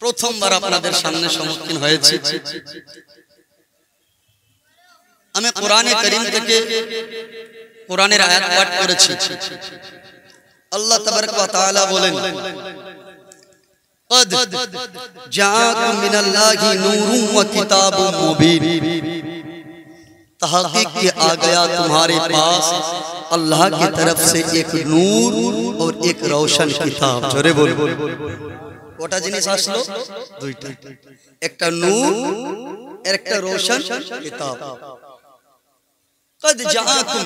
প্রথমবার আপনাদের সামনে সম্মুখীন হয়েছি। আমি কোরআনে কারীম থেকে কোরআনের আয়াত পাঠ করেছি। আল্লাহ তাবারক ওয়া তাআলা বলেন, قد جاءكم من الله نور وكتاب مبين। तहकीक के आ गया तुम्हारे पास अल्लाह की तरफ से एक नूर और एक रोशन किताब। जोरे बोल। कोटा जिनिस आसलो दुईटा, एकटा नूर और एकटा रोशन किताब। कद जाअकुम,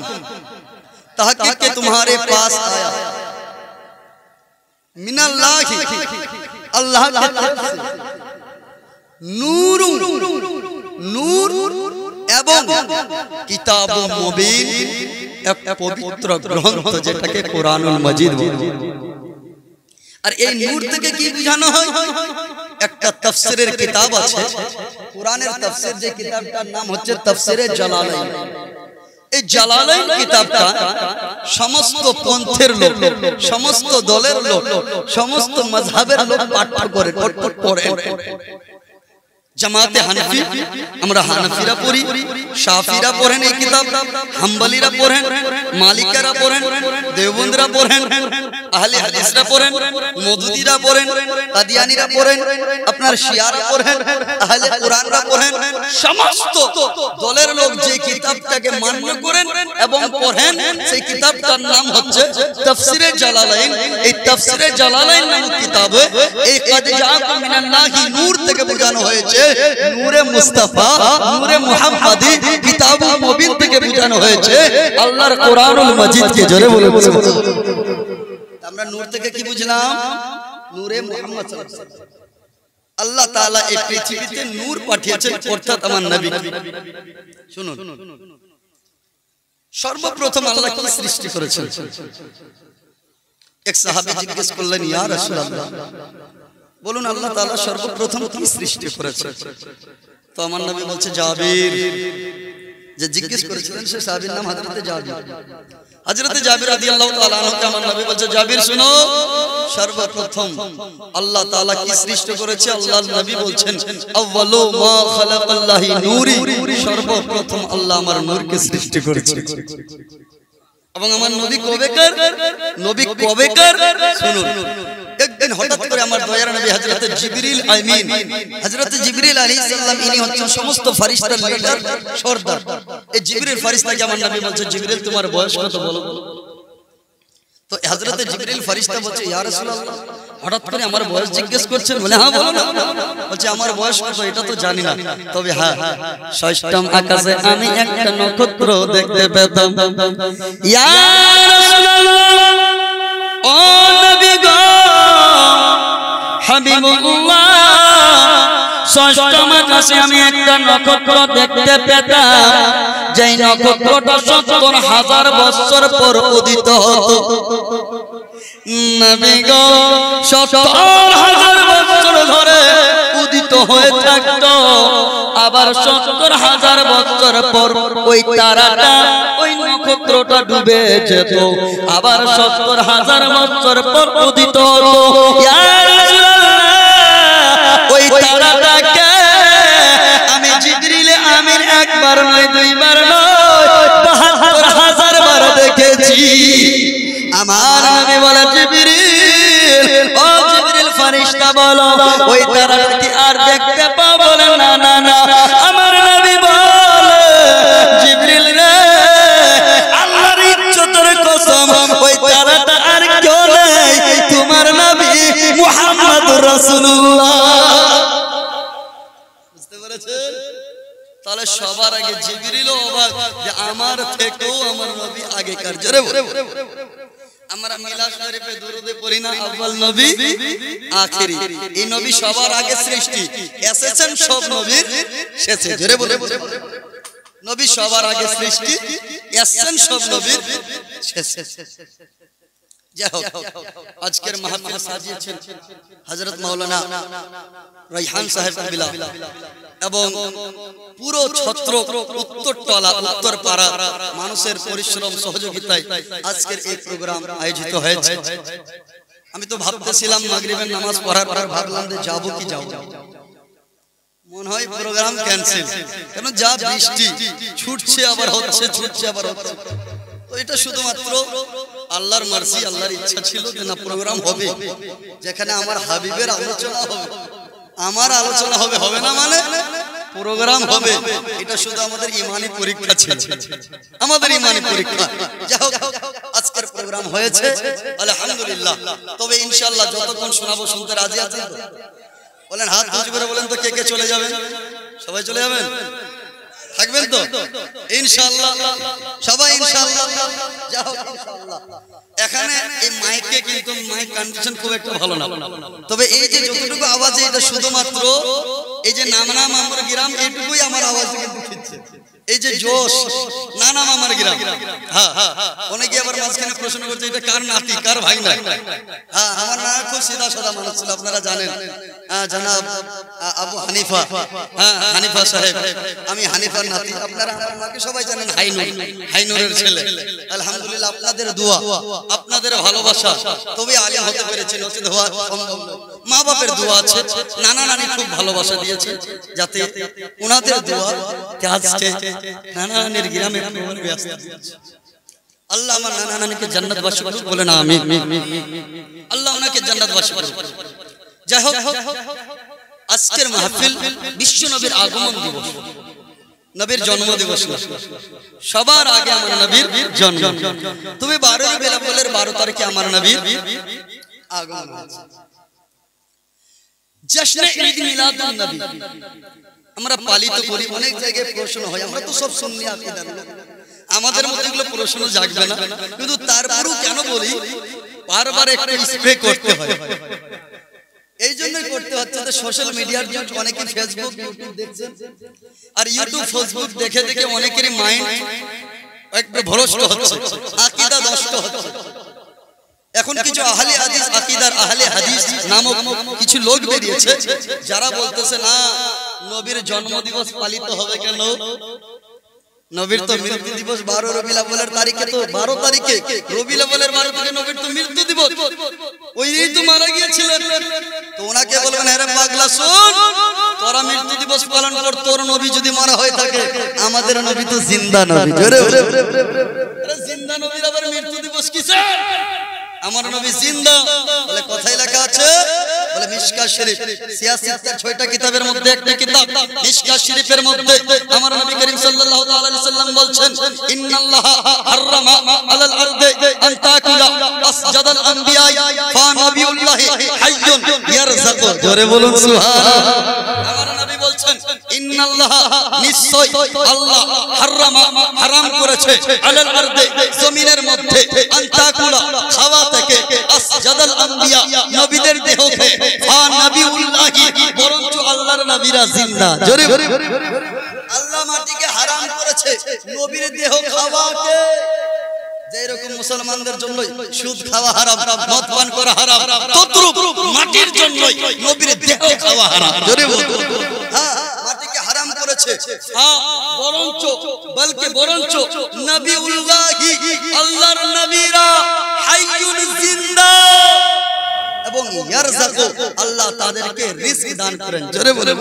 तहकीक के तुम्हारे पास आया, मिनल्लाहि, अल्लाह की तरफ से, नूर, नूर এবং কিতাব মুবিন, এক পবিত্র গ্রন্থ যেটাকে কোরআনুল মাজিদ বলে। আর এই নূর থেকে কি বোঝানো হয়? একটা তাফসীরের কিতাব আছে, কোরআনের তাফসীর, যে কিতাবটার নাম হচ্ছে তাফসীরে জালালাইন। এই জালালাইন কিতাবটা সমস্ত পন্থের লোক, সমস্ত দলের লোক, সমস্ত মাযহাবের লোক পাঠ করে পড়ে। জামাতে হানাফি, আমরা হানাফিরা পড়ি, শাফিরা পড়েন এই কিতাব, হাম্বলিরা পড়েন, মালিকারা পড়েন, দেওবন্দরা পড়েন, আহলে হাদিসরা পড়েন, মওদুদিরা পড়েন, কাদিয়ানীরা পড়েন, আপনার শিয়ারা পড়েন, আহলে কুরআনরা পড়েন। সমস্ত দলের লোক যে কিতাবটাকে মান্য করেন এবং পড়েন, সেই কিতাবটার নাম হচ্ছে তাফসীরে জালালাইন। এই তাফসীরে জালালাইন নামক কিতাবে এই কদ জাআকুম মিনাল্লাহি নূর থেকে বোঝানো হয়েছে নূরে মুস্তাফা, নূরে মুহাম্মাদি, কিতাবুল মুবিন থেকে বোঝানো হয়েছে আল্লাহর কোরআনুল মাজিদকে। জোরে বলে বলে আমরা নূর থেকে কি বুঝলাম? নূরে মুহাম্মদ সাল্লাল্লাহু আলাইহি ওয়াসাল্লাম। আল্লাহ তাআলা এই পৃথিবীতে নূর পাঠিয়েছেন, অর্থাৎ আমার নবী। শুনুন, সর্বপ্রথম আল্লাহ কি সৃষ্টি করেছেন? এক সাহাবী জিজ্ঞেস করলেন, ইয়া রাসূলুল্লাহ, বলুন আল্লাহ তাআলা সর্বপ্রথম কি সৃষ্টি করেছেন? তো আমার নবী বলছে জাবির। যে জিজ্ঞেস করেছিলেন সে সাহাবীর নাম হযরত জাবির। হযরত জাবির রাদিয়াল্লাহু তাআলা আনহুকে আমার নবী বলছে, জাবির শুনো, সর্বপ্রথম আল্লাহ তাআলা কি সৃষ্টি করেছে? আল্লাহর নবী বলছেন, আউয়ালু মা খালাকাল্লাহি নূরি, সর্বপ্রথম আল্লাহ আমার নূরকে সৃষ্টি করেছে। এবং আমার নবী কবেকার? নবী কবেকার? শুনুন, একদিন হঠাৎ করে আমার দয়ার নবী হযরত জিবরিল আমিন, হযরত জিবরিল আলাইহিস সালাম, ইনি হচ্ছেন সমস্ত ফেরেশতার লিডার, সরদার। এই জিবরিল ফেরেশতাকে আমার নবী বলছে, জিবরিল তোমার বয়স কত বলো? তো হযরত জিবরিল ফেরেশতা বলছে, ইয়া রাসূলুল্লাহ, হঠাৎ করে আমার বয়স জিজ্ঞেস করছেন? বলে হ্যাঁ বলো না। বলছে আমার বয়স কত এটা তো জানি না, তবে হ্যাঁ, ষষ্ঠম আকাশে আমি একটা নক্ষত্র দেখতে পেতাম। ইয়া রাসূলুল্লাহ, ও নবী গো, হাবিবুল্লাহ, ষষ্ঠম আকাশে আমি একটা নক্ষত্র দেখতে পেতাম, যেই নক্ষত্রটা ৭০,০০০ বছর পর উদিত হতো। নবী গো, ৭০,০০০ বছর ধরে উদিত হয়ে থাকতো, আবার ৭০,০০০ বছর পর ওই তারাটা, ওই নক্ষত্রটা ডুবে যেত, আবার ৭০,০০০ বছর পর উদিত হতো। ওই তারাটাকে আমি জিবরিল আমিন একবার নয়, দুইবার নয়, ৭২,০০০ বার দেখেছি। আমার নবী বলে, জিবরিল, ও জিবরিল ফেরেশতা বলো, ওই তারাটা কি আর দেখতে পাবো? বলে না না না। আমার নবী বলে, জিবরিল রে, আল্লাহর ইজ্জতের কসম, ওই তারাটা আর কেউ নেই, তোমার নবী মুহাম্মদুর রাসূলুল্লাহ। বুঝতে পেরেছেন? তাহলে সবার আগে জিবরিলও অবাক যে আমার থেকেও আমার নবী আগেকার। জোরে বলে। আমরা মিলাদ শরীফে দুরূদে পড়ি না, আউয়াল নবী আখিরি। এই নবী সবার আগে সৃষ্টি, এসেছেন সব নবীর শেষে। জোরে বলে। নবী সবার আগে সৃষ্টি, এসেছেন সব নবীর শেষে। যাই হোক, আজকের মাহফিল সাজিয়েছেন হযরত মাওলানা রায়হান সাহেব কাবিলা এবং পুরো ছত্র উত্তরতলা, উত্তরপাড়া মানুষের পরিশ্রম সহযোগিতায় আজকের এই প্রোগ্রাম আয়োজিত হয়েছে। আমি তো ভাবতেছিলাম মাগরিবের নামাজ পড়ার পর ভাবলাম যে যাবো কি যাবো, মনে হয় প্রোগ্রাম ক্যান্সেল, কারণ যা বৃষ্টি ছুটছে আবার হচ্ছে, ছুটছে আবার হচ্ছে। তো এটা শুধুমাত্র আল্লাহর মার্সি, আল্লাহর ইচ্ছা ছিল যে না প্রোগ্রাম হবে, যেখানে আমার হাবিবের আলোচনা হবে, আমার আলোচনা হবে, হবে না মানে প্রোগ্রাম হবে। এটা শুধু আমাদের ইমানি পরীক্ষা ছিল, আমাদের ইমানি পরীক্ষা। যাই হোক, আজকের প্রোগ্রাম হয়েছে আলহামদুলিল্লাহ। তবে ইনশাআল্লাহ যতক্ষণ শোনাবো শুনতে রাজি আছেন তো? বলেন হাত উঁচু করে বলেন তো কে কে চলে যাবেন? সবাই চলে যাবেন? থাকবেন তো ইনশাআল্লাহ? সবাই ইনশাআল্লাহ? যাও ইনশাআল্লাহ। এখানে এই মাইকে কিন্তু মাইক কন্ডিশন খুব একটা ভালো না, তবে এই যে যতটুকু আওয়াজে এটা শুধুমাত্র এই যে নামনা মামার গ্রাম এইটুকুই আমার আওয়াজ কিন্তু খিচ্ছে। এই যে জোশ নানা মামার গ্রাম, হ্যাঁ অনেকে আবার মাঝখানে প্রশ্ন করছে এটা কার নাতি কার ভাই না। হ্যাঁ আমার নানা খুব সিধা সাদা মানুষ ছিল, আপনারা জানেন, জনাব আবু হানিফা, হ্যাঁ হানিফা সাহেব, আমি হানিফার নাতি। আপনারা আমার মাকে সবাই জানেন হাইনুর, হাইনুরের ছেলে। আলহামদুলিল্লাহ আপনাদের দোয়া, আপনাদের ভালোবাসা তবে আলিম হতে পেরেছেন, নচেত হওয়া সম্ভব নয়। মা বাপের দোয়া আছে, নানা নানি খুব ভালোবাসা দিয়েছে, যাতে ওনাদের দোয়া আজকে নানা নানির গ্রামে ব্যস্ত। আল্লাহ আমার নানা নানিকে জান্নাতবাসী করুক, বলে না আমিন। আল্লাহ ওনাকে জান্নাতবাসী করুক। যাই হোক, আজকের মাহফিল বিশ্ব নবীর আগমন দিবস, নবীর জন্ম দিবস। সবার আগে আমার নবীর জন্ম। তুমি 12 বেলাবলের 12 তারিখে আমার নবীর আগমন হয়েছে। জশ্নে ঈদ মিলাদুন নবী আমরা পালিত করি। অনেক জায়গায় প্রশ্ন হয়, আমরা তো সব সুন্নি আকীদার লোক, আমাদের মধ্যে এগুলো প্রশ্ন জাগবে না, কিন্তু তারপরেও কেন বলি বারবার একটু স্প্রে করতে হয়। এই জন্যই করতে হচ্ছে যে সোশ্যাল মিডিয়ার যুগ, অনেকে ফেসবুক ইউটিউব দেখছেন, আর ইউটিউব ফেসবুক দেখে দেখে অনেকেরই মাইন্ড একটু ভ্রষ্ট হচ্ছে, আকীদা নষ্ট হচ্ছে। এখন কিছু আহলে হাদিস, আকীদার আহলে হাদিস নামক কিছু লোক বেরিয়েছে, যারা বলতেছে না নবীর জন্মদিবস পালিত হবে কেন, নবীর তো মৃত্যু দিবস 12 রবিউল আউয়ালের তারিখে, তো 12 তারিখে রবিউল আউয়ালের 12 তারিখে নবীর তো মৃত্যু দিবস, ওইই তো মারা গিয়েছিলেন। তো ওনাকে বলবেন আরে পাগলা শোন, তোরা মৃত্যু দিবস পালন কর, তোর নবী যদি মারা হয়ে থাকে, আমাদের নবী তো জিন্দা নবী। জোরে আরে জিন্দা নবীর আবার মৃত্যু দিবস কিসের? আমার নবী জিন্দা। বলে কথাই লেখা আছে, বলে মিশকাত শরীফ, সিয়াসিতের 6টা কিতাবের মধ্যে একটা কিতাব মিশকাত শরীফের মধ্যে আমার নবী করিম সাল্লাল্লাহু আলাইহি ওয়াসাল্লাম বলছেন, ইন্নাল্লাহা হারামা আলাল আরদি আন তাকুলা আসজাদাল আম্বিয়া ফা নবিয়ুল্লাহি হাইয়ুন ইয়ারযাকু। জোরে বলুন সুবহানাল্লাহ। আমার নবী বলছেন ইন্নাল্লাহা নিশ্চয় আল্লাহ হারামা হারাম করেছে আলাল আরদি জমিনের মধ্যে আন তাকুলা খাওয়া থেকে আসজাদাল আম্বিয়া নবীদের দেহকে ফা নবিউল্লাহি বরঞ্চ আল্লাহর নবীরা জিন্দা। জোরে আল্লাহ মাটিকে হারাম করেছে নবীর দেহ খাওয়াকে। যেরকম মুসলমানদের জন্য সুদ খাওয়া হারাম, মদ পান করা হারাম, তদ্রূপ মাটির জন্য নবীর দেহ খাওয়া হারাম। জোরে বলুন। হ্যাঁ মাটিকে হারাম করেছে, হ্যাঁ বরঞ্চ বরঞ্চ নবিউল্লাহি আল্লাহর নবীরা হাইয়ুন জিন্দা এবং ইয়ারযাকু আল্লাহ তাদেরকে রিজক দান করেন। জোরে বলেন।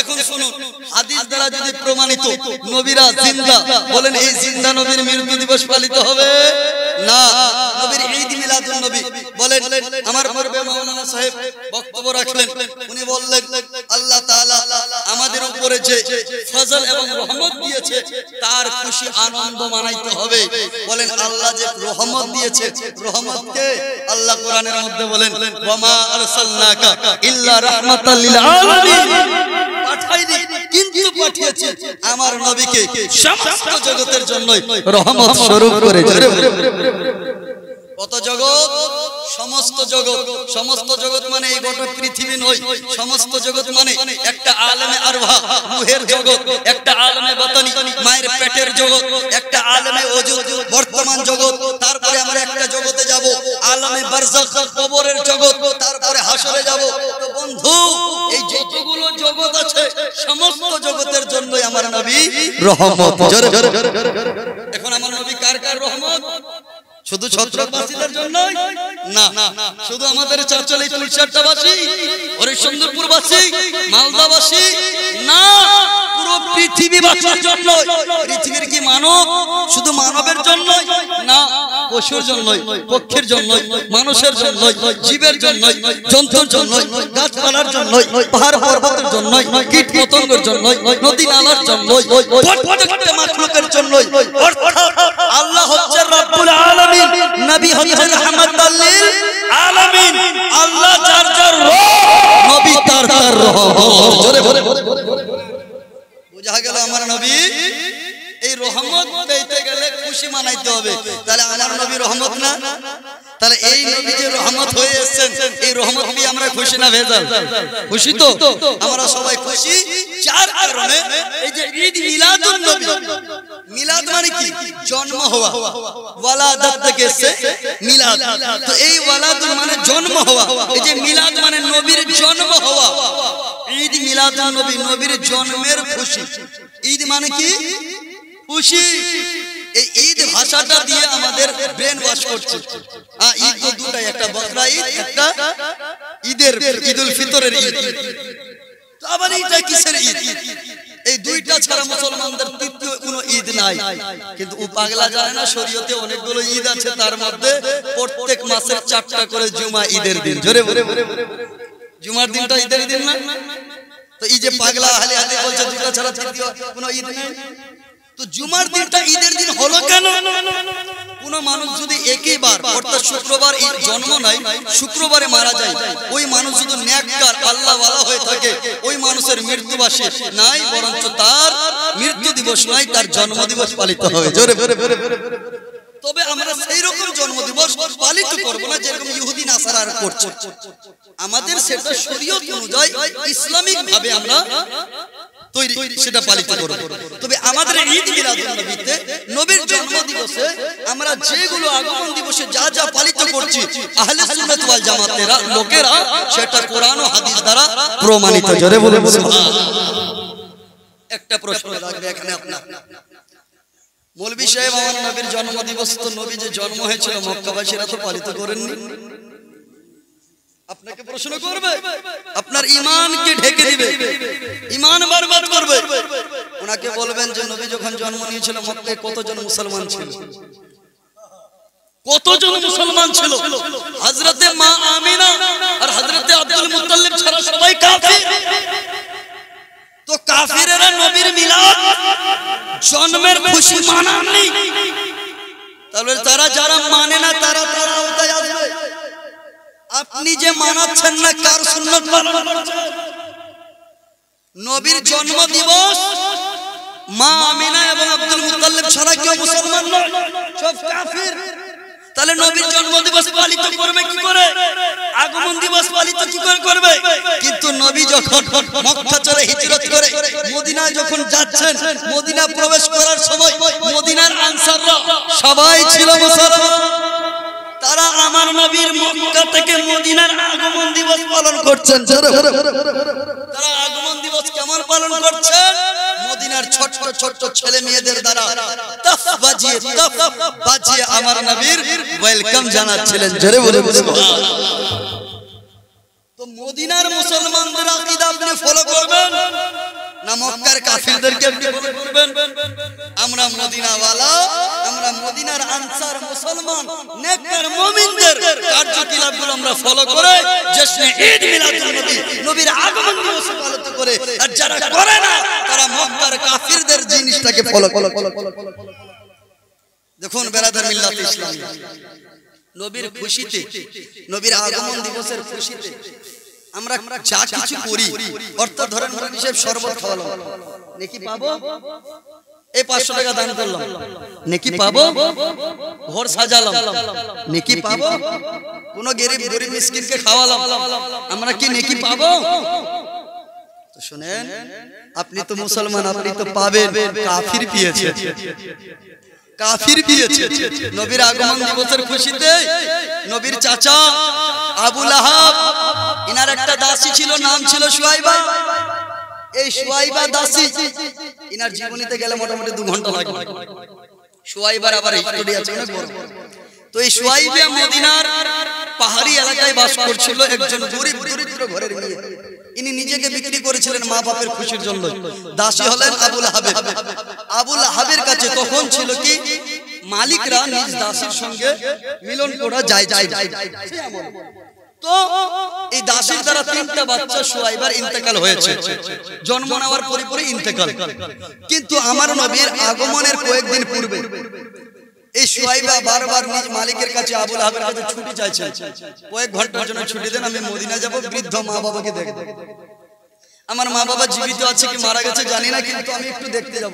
এখন শুনুন, হাদিস দ্বারা যদি প্রমাণিত নবীরা জিন্দা, বলেন এই জিন্দা নবীর মৃত্যু দিবস পালিত হবে না, নবীর ঈদ মিলাদুন নবী বলেন। আমার পূর্বে মাওলানা সাহেব বক্তব্য রাখলেন, উনি বললেন আল্লাহ তাআলা আমাদের উপরে যে ফজল এবং রহমত দিয়েছে তার খুশি আনন্দ মানাইতে হবে। বলেন আল্লাহ যে রহমত দিয়েছে, রহমতকে আল্লাহ কোরআনের মধ্যে বলেন ওয়ামা আরসালনাকা ইল্লা রাহমাতাল লিল আলামিন, পাঠাইনি কিন্তু পাঠিয়েছি আমার নবীকে সমস্ত জগতের জন্য রহমত স্বরূপ করে। কত জগৎ? সমস্ত জগৎ। সমস্ত জগৎ মানে এই গোটা পৃথিবী নয়, সমস্ত জগৎ মানে একটা আলেমে আরওয়াহ রূহের জগৎ, একটা আলেমে বাতানি মায়ের পেটের জগৎ, একটা আলেমে ওজুদ বর্তমান জগৎ, তারপরে আমরা একটা জগতে যাব আলেমে বারযাখ কবরের জগৎ, তারপরে হাসরে যাব। তো বন্ধু এই যতগুলো জগৎ আছে সমস্ত জগতের জন্যই আমার নবী রহমত। এখন আমার নবী কার কার রহমত? শুধু ছত্রবাসীদের জন্য না, শুধু আমাদের চাচল এই তুলসারটাবাসী, হরিশ্চন্দ্রপুরবাসী, মালদাবাসী না, পুরো পৃথিবীবাসীর জন্য। পৃথিবীর কি মানব শুধু মানবের জন্য না, পশুর জন্য, পক্ষীর জন্য, মানুষের জন্য, জীবের জন্য, জন্তুর জন্য, গাছপালার জন্য, পাহাড় পর্বতের জন্য, কীট পতঙ্গের জন্য, নদী নালার জন্য, প্রত্যেকটা মাখলুকের জন্য। আল্লাহ হচ্ছেন রব্বুল আলামিন, নবী হচ্ছেন রাহমাতাল লিল আলামিন। আল্লাহ যার যার রব, নবী তার তার রহমত। জোরে বলে বুঝা গেল আমার নবী এই রহমত পেতে গেলে খুশি মানাইতে হবে। তাহলে আমার নবী রহমত না? তাহলে এই নবী যে রহমত হয়ে এসেছেন, এই রহমত পেয়ে আমরা খুশি না ভেজাল? খুশি তো, আমরা সবাই খুশি। যার কারণে এই যে ঈদ মিলাদুন নবী, মিলাদ মানে কি? জন্ম হওয়া, ওয়ালাদাত থেকে এসেছে মিলাদ। তো এই ওয়ালাদুন মানে জন্ম হওয়া, এই যে মিলাদ মানে নবীর জন্ম হওয়া। ঈদ মিলাদুন নবী, নবীর জন্মের খুশি। ঈদ মানে কি? খুশি। এই ঈদ ভাষাটা দিয়ে আমাদের ব্রেন ওয়াশ করছে। ঈদ তো দুটাই, একটা বকরা ঈদ, একটা ঈদুল ফিতরের ঈদ। তো আবার এইটা কিসের ঈদ? এই দুইটা ছাড়া মুসলমানদের তৃতীয় কোনো ঈদ নাই। কিন্তু ও পাগলা জানে না শরীয়তে অনেকগুলো ঈদ আছে, তার মধ্যে প্রত্যেক মাসের 4টা করে জুমা ঈদের দিন। জোরে বলে জুমার দিনটা ঈদের দিন না? তো এই যে পাগলা হালে হালে বলছে দুইটা ছাড়া তৃতীয় কোনো ঈদ নেই। তো জুমার দিনটা ঈদের দিন হলো কেন? কোন মানুষ যদি একইবার অর্থাৎ শুক্রবার ঈদ জন্ম নাই, শুক্রবারে মারা যায়, ওই মানুষ যদি নেককার আল্লাহওয়ালা হয়ে থাকে, ওই মানুষের মৃত্যুবাসী নাই, বরঞ্চ তার মৃত্যু দিবস নাই, তার জন্মদিবস পালিত হবে। জোরে বলে তবে আমরা সেই রকম জন্মদিবস পালিত করব না যেরকম ইহুদি নাসারারা করছে। আমাদের সেটা শরীয়ত অনুযায়ী ইসলামিক ভাবে আমরা তৈরি সেটা পালিত করব। তবে আমাদের ঈদ মিলাদুন নবীতে, নবীর জন্মদিবসে আমরা যেগুলো আগমন দিবসে যা যা পালিত করছি, আহলে সুন্নাত ওয়াল জামাতেরা লোকেরা সেটা কোরআন ও হাদিস দ্বারা প্রমাণিত। জোরে বলে সুবহানাল্লাহ। একটা প্রশ্ন রাখবে এখানে আপনার মৌলভী সাহেব, আমার নবীর জন্মদিবস তো নবী যে জন্ম হয়েছিল মক্কাবাসীরা তো পালিত করেননি। আপনাকে প্রশ্ন করবে, আপনার ঈমানকে ঢেকে দিবে, ঈমান বরবাদ করবে। ওনাকে বলবেন যে নবী যখন জন্ম নিয়েছিল মক্কায় কতজন মুসলমান ছিল? কতজন মুসলমান ছিল? হযরতে মা আমিনা আর হযরতে আব্দুল মুত্তালিব ছাড়া সবাই কাফির। তো কাফিরেরা নবীর মিলাদ জন্মের খুশি মানাননি, তাহলে তারা যারা মানে না তারা আওতায় আসবে। আপনি যে মানাচ্ছেন না, কার সুন্নাত পালন করছেন? নবীর জন্ম দিবস মা আমিনা এবং আব্দুল মুত্তালিব ছাড়া কেউ মুসলমান নয়, সব কাফির। তাহলে নবীর জন্ম দিবস পালিত করবে কি করে? আগমন দিবস পালিত কি করে করবে? কিন্তু নবী যখন মক্কা ছেড়ে হিজরত করে মদিনায় যখন যাচ্ছেন, মদিনা প্রবেশ করার সময় মদিনার আনসাররা সবাই ছিল মুসলমান। তারা আমার নবীর মক্কা থেকে মদিনার আগমন দিবস পালন করছেন। তারা আগমন দিবস কেমন পালন করছেন? মদিনার ছোট ছোট ছেলে মেয়েদের দ্বারা তাফ বাজিয়ে আমার নবীর ওয়েলকাম জানাচ্ছিলেন। জোরে বলে সুবহানাল্লাহ। তো মদিনার মুসলমানদের আকীদা আপনি ফলো করবেন না মক্কার কাফিরদেরকে আপনি ফলো করবেন? আমরা মদিনাওয়ালা, আমরা মদিনার আনসার মুসলমান নেককার মুমিনদের কার্যকলাপগুলো আমরা ফলো করে জশ্নে ঈদ মিলাদুন নবী, নবীর আগমন দিবস পালন করে। আর যারা করে না তারা মক্কার কাফিরদের জিনিসটাকে ফলো করে। দেখুন বেরাদার মিল্লাত ইসলামী, নবীর খুশিতে, নবীর আগমন দিবসের খুশিতে আমরা যা কিছু করি, অর্থাৎ ধরেন মুফতি সাহেব শরবত খাওয়ালাম, নেকি পাবো? এই 500 টাকা দান করলাম, নেকি পাবো? ঘর সাজালাম, নেকি পাবো? কোন গরিব মিসকিনকে খাওয়ালাম, আমরা কি নেকি পাবো? তো শুনেন, আপনি তো মুসলমান, আপনি তো পাবেন। কাফির পেয়েছে, কাফির পেয়েছে। নবীর আগমন দিবসের খুশিতে নবীর চাচা আবু লাহাব, ইনার একটা দাসী ছিল, নাম ছিল সুয়াইবা। এই সুয়াইবা দাসী, ইনার জীবনীতে গেলে মোটামুটি 2 ঘন্টা লাগবে। সুয়াইবার আবার হিস্টোরি আছে অনেক বড়। তো এই সুয়াইবা মদিনার পাহাড়ি এলাকায় বাস করছিল একজন গরিব দরিদ্র ঘরের মেয়ে। ইনি নিজেকে বিক্রি করেছিলেন মা বাপের খুশির জন্য। দাসী হলেন আবুল হাবেব। আবুল হাবের কাছে তখন ছিল কি মালিকরা নিজ দাসীর সঙ্গে মিলন করা যায়। তো এই দাসীর দ্বারা 3টা বাচ্চা সুয়াইবার ইন্তেকাল হয়েছে, জন্ম নেওয়ার পরে ইন্তেকাল। কিন্তু আমার নবীর আগমনের কয়েকদিন পূর্বে এই সুয়াইবা বারবার নিজ মালিকের কাছে আবুল হাবের কাছে ছুটি চাইছে, কয়েক ঘন্টার জন্য ছুটি দেন, আমি মদিনা যাব, বৃদ্ধ মা বাবাকে দেখব। আমার মা বাবা জীবিত আছে কি মারা গেছে জানি না, কিন্তু আমি একটু দেখতে যাব।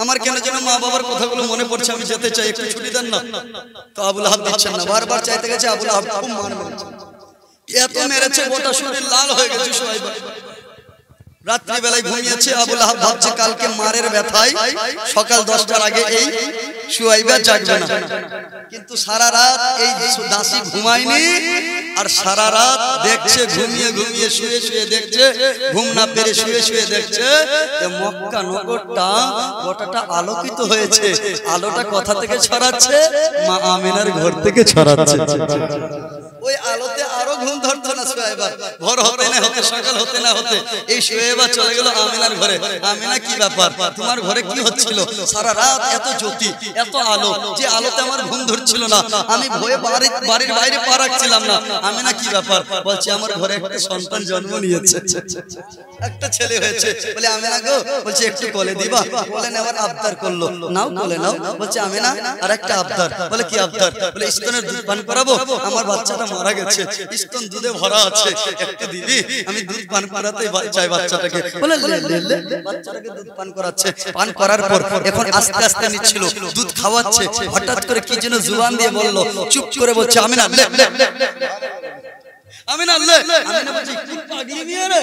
আমার কেন যেন মা বাবার কথাগুলো মনে পড়ছে, আমি যেতে চাই, একটু ছুটি দেন না। তো আবুল হাব দিচ্ছেন না, বারবার চাইতে গেছে। আবুল হাব খুব মার মেরেছে, এত মেরেছে গোটা শরীর লাল হয়ে গেছে সুয়াইবা। রাত্রি বেলায় ঘুমিয়েছে আবুল হাব, ভাবছে কালকে মারের ব্যথায় সকাল 10টার আগে এই সুয়াইবা জাগবে না। কিন্তু সারা রাত এই দাসী ঘুমায়নি, আর সারা রাত দেখছে, ঘুমিয়ে ঘুমিয়ে শুয়ে শুয়ে দেখছে, ঘুম না পেরে শুয়ে শুয়ে দেখছে যে মক্কা নগরটা গোটাটা আলোকিত হয়েছে। আলোটা কোথা থেকে ছড়াচ্ছে? মা আমিনার ঘর থেকে ছড়াচ্ছে। ওই আলোতে আরো ঘুম ধরতো না সুয়াইবার। ভোর হতে না হতে, সকাল হতে না হতে এই সুয়াইবা চলে গেল আমিনার ঘরে। আমিনা, কি ব্যাপার, তোমার ঘরে কি হচ্ছিল? সারা রাত এত জ্যোতি, এত আলো, যে আলোতে আমার ঘুম ধরছিল না, আমি ভয়ে বাড়ির বাইরে পা রাখছিলাম না। আমিনা, কি ব্যাপার? বলছে আমার ঘরে একটা সন্তান জন্ম নিয়েছে, একটা ছেলে হয়েছে। বলে আমিনা গো, বলছে একটু কোলে দিবা? কোলে নেওয়ার আবদার করলো, নাও কোলে নাও। বলছে আমিনা আর একটা আবদার। বলে কি আবদার? বলে স্তনের দুধ পান করাবো, আমার বাচ্চাটা মারা গেছে, স্তন দুধে ভরা আছে, একটু দিবি? আমি দুধ পান করাতে চাই বাচ্চাটাকে। বলে বাচ্চাটাকে দুধ পান করাচ্ছে। পান করার পর এখন আস্তে আস্তে নিচ্ছিল, দুধ খাওয়াচ্ছে। হঠাৎ করে কি যেন জুবান দিয়ে বলল, চুপ করে বলছে আমিনা লে লে। আমিনা লে। আমিনা বলছে কি পাগলি মেয়ে রে,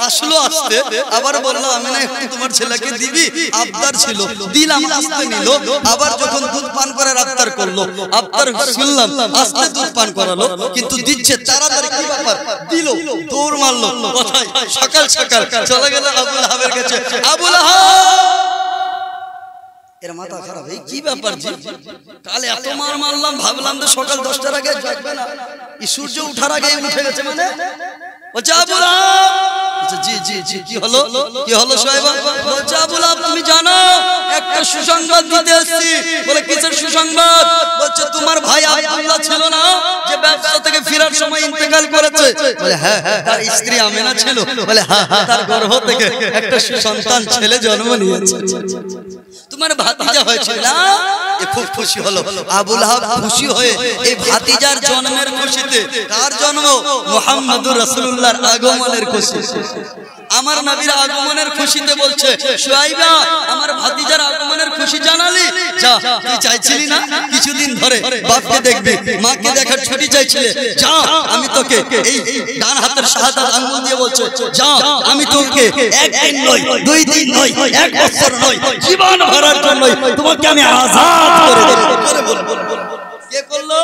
আসলো আসতে, আবার বললো আমিনা একটু তোমার ছেলেকে দিবি? আবদার ছিল, দিলাম, আস্তে নিল। আবার যখন দুধ পান করার আবদার করলো, আবদার শুনলাম, আস্তে দুধ পান করালো, কিন্তু দিচ্ছে তাড়াতাড়ি। কি ব্যাপার? দিল, দৌড় মারলো। কোথায়? সকাল সকাল চলে গেল আবুল হাবের কাছে। আবুল হাব এর মাথা খারাপ, এই কি ব্যাপার? কাল এত মার মারলাম, ভাবলাম যে সকাল 10টার আগে জাগবে না, এই সূর্য উঠার আগে উঠে গেছে। মানে বলছে আবুল হাব, জি জি জি, কি হলো? কি হলো সুয়াইবা? বলছে আবুল হাব তুমি জানো একটা সুসংবাদ দিতে এসেছি। বলে কিসের সুসংবাদ? বলছে তোমার ভাই আব্দুল্লাহ ছিল না, যে ব্যবসা থেকে ফেরার সময় ইন্তেকাল করেছে? বলে হ্যাঁ, তার স্ত্রী আমিনা ছিল। বলে হ্যাঁ, তার গর্ভ থেকে একটা সুসন্তান ছেলে জন্ম নিয়েছে। তোমার ভাতিজা হয়েছিল না? এ খুব খুশি হলো। আবুল হাব খুশি হয়ে এই ভাতিজার জন্মের খুশিতে, কার জন্ম? মুহাম্মদুর রাসূলুল্লাহর আগমনের খুশি, আমার নবীর আগমনের খুশিতে বলছে সুয়াইবা আমার ভাতিজার আগমনের খুশি জানালি? যা, তুই চাইছিলি না কিছুদিন ধরে বাপকে দেখবি, মাকে দেখার ছুটি চাইছিলে, যা আমি তোকে এই ডান হাতের শাহাদাত আঙ্গুল দিয়ে বলছে, যা আমি তোকে একদিন নয়, 2 দিন নয়, 1 বছর নয়, জীবন ভরার জন্য তোমাকে আমি আযাদ করে দেব। কে করলো?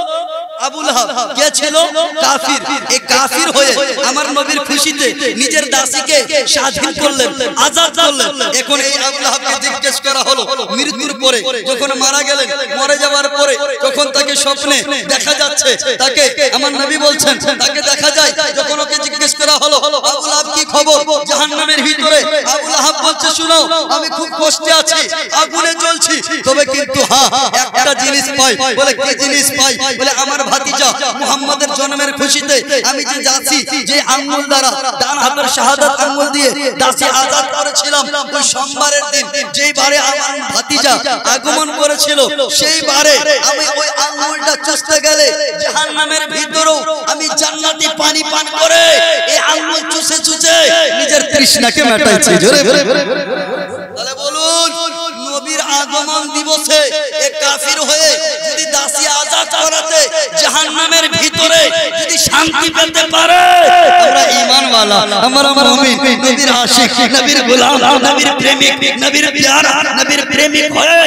আবুল হাব। কে ছিল? কাফির। এই কাফির হয়ে আমার নবীর খুশিতে নিজের দাসীকে স্বাধীন করলেন, আজাদ করলেন। এখন এই আবুল হাবকে জিজ্ঞেস করা হলো মৃত্যুর পরে, যখন মারা গেলেন, মরে যাওয়ার পরে যখন তাকে স্বপ্নে দেখা যাচ্ছে, তাকে আমার নবী বলছেন তাকে দেখা যায়, যখন ওকে জিজ্ঞেস করা হলো আবুল হাব কি খবর জাহান্নামের ভিতরে? আবুল হাব বলছে শুনো, আমি খুব কষ্টে আছি, আগুনে জ্বলছি, তবে কিন্তু হ্যাঁ একটা জিনিস পাই। বলে কি জিনিস পাই? বলে আমার ভাতিজা মুহাম্মাদের জন্মের খুশিতে আমি যে দাসী, যে আঙ্গুল দ্বারা ডান হাতের শাহাদাত আঙ্গুল দিয়ে দাসী আজাদ করেছিলাম, ওই সোমবারের দিন যেই বারে আমার ভাতিজা আগমন করেছিল, সেই বারে আমি ওই আঙ্গুলটা চুষতে গেলে জাহান্নামের ভিতরেও আমি জান্নাতি পানি পান করে এই আঙ্গুল চুষে চুষে নিজের তৃষ্ণাকে মেটাইছি। জোরে তাহলে বলুন, নবীর আগমন দিবসে এ কাফির হয়ে যদি দাসী আজাদ করাতে জাহান্নামের ভিতরে যদি শান্তি পেতে পারে, আমরা ঈমানওয়ালা, আমরা মুমিন, নবীর আশিক, নবীর গোলাম, নবীর প্রেমিক, নবীর প্যারা, নবীর প্রেমিক হয়ে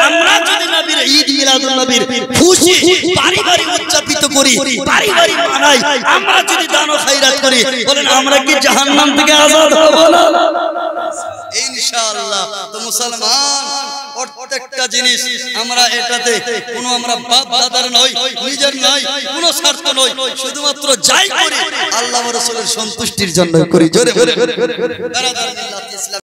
আমরা যদি নবীর ঈদ মিলাদুন নবীর খুশি বাড়ি বাড়ি উদযাপিত করি, বাড়ি বাড়ি মানাই, আমরা যদি দান ও খায়রাত করি, বলেন আমরা কি জাহান্নাম থেকে আজাদ হব না? ইনশাআল্লাহ। তো মুসলমান প্রত্যেকটা জিনিস আমরা এটাতে কোনো আমরা বাপ দাদার নয়, নিজের নয়, কোনো স্বার্থ নয়, শুধুমাত্র যাই করি আল্লাহ ওয়া রাসূলের সন্তুষ্টির জন্য করি। জোরে বলে